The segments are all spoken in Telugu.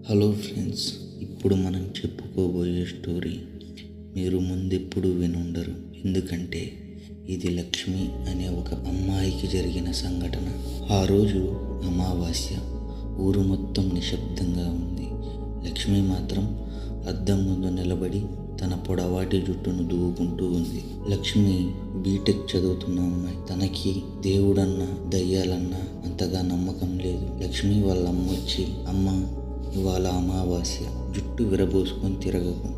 హలో ఫ్రెండ్స్, ఇప్పుడు మనం చెప్పుకోబోయే స్టోరీ మీరు ముందెప్పుడు వినుండరు. ఎందుకంటే ఇది లక్ష్మి అనే ఒక అమ్మాయికి జరిగిన సంఘటన. ఆ రోజు అమావాస్య. ఊరు మొత్తం నిశ్శబ్దంగా ఉంది. లక్ష్మి మాత్రం అద్దం ముందు నిలబడి తన పొడవాటి జుట్టును దువ్వుకుంటూ ఉంది. లక్ష్మి బీటెక్ చదువుతున్న అమ్మాయి. తనకి దేవుడన్నా దయ్యాలన్నా అంతగా నమ్మకం లేదు. లక్ష్మి వాళ్ళ అమ్మ వచ్చి, అమ్మ ఇవాళ అమావాస్య, జుట్టు విరబోసుకొని తిరగకు,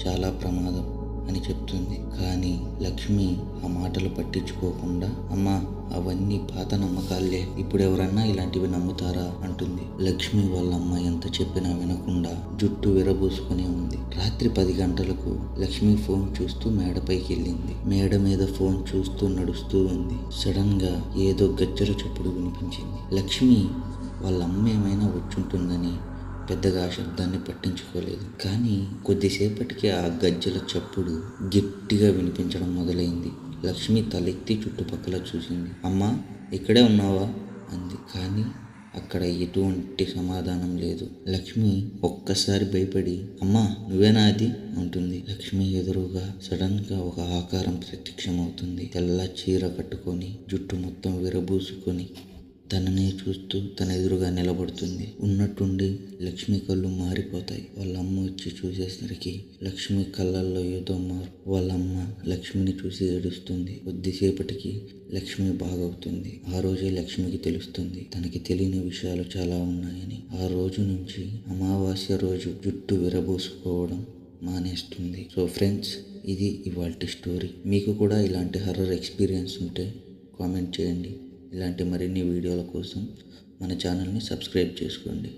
చాలా ప్రమాదం అని చెప్తుంది. కానీ లక్ష్మి ఆ మాటలు పట్టించుకోకుండా, అమ్మా అవన్నీ పాత నమ్మకాలే, ఇప్పుడు ఎవరన్నా ఇలాంటివి నమ్ముతారా అంటుంది. లక్ష్మి వాళ్ళ అమ్మ ఎంత చెప్పినా వినకుండా జుట్టు విరబోసుకొని ఉంది. రాత్రి 10 గంటలకు లక్ష్మి ఫోన్ చూస్తూ మేడపైకి వెళ్ళింది. మేడ మీద ఫోన్ చూస్తూ నడుస్తూ ఉంది. సడన్ గా ఏదో గజ్జల చప్పుడు వినిపించింది. లక్ష్మి వాళ్ళ అమ్మ ఏమైనా వచ్చుంటుందని పెద్దగా ఆ శబ్దాన్ని పట్టించుకోలేదు. కానీ కొద్దిసేపటికి ఆ గజ్జల చప్పుడు గట్టిగా వినిపించడం మొదలైంది. లక్ష్మి తలెత్తి చుట్టుపక్కల చూసింది. అమ్మా, ఇక్కడే ఉన్నావా అంది. కానీ అక్కడ ఎటువంటి సమాధానం లేదు. లక్ష్మి ఒక్కసారి భయపడి, అమ్మా నువ్వేనా అది అంటుంది. లక్ష్మి ఎదురుగా సడన్ గా ఒక ఆకారం ప్రత్యక్షమవుతుంది. తెల్ల చీర కట్టుకొని, జుట్టు మొత్తం విరబూసుకొని తననే చూస్తూ తన ఎదురుగా నిలబడుతుంది. ఉన్నట్టుండి లక్ష్మి కళ్ళు మారిపోతాయి. వాళ్ళ అమ్మ వచ్చి చూసేసరికి లక్ష్మి కళ్ళల్లో ఏదో మార్పు. వాళ్ళ అమ్మ లక్ష్మిని చూసి ఏడుస్తుంది. కొద్దిసేపటికి లక్ష్మి బాగవుతుంది. ఆ రోజే లక్ష్మికి తెలుస్తుంది తనకి తెలియని విషయాలు చాలా ఉన్నాయని. ఆ రోజు నుంచి అమావాస్య రోజు జుట్టు విరబోసుకోవడం మానేస్తుంది. సో ఫ్రెండ్స్, ఇది ఇవాల్టి స్టోరీ. మీకు కూడా ఇలాంటి హర్రర్ ఎక్స్పీరియన్స్ ఉంటే కామెంట్ చేయండి. ఇలాంటి మరిన్ని వీడియోల కోసం మన ఛానల్ని సబ్స్క్రైబ్ చేసుకోండి.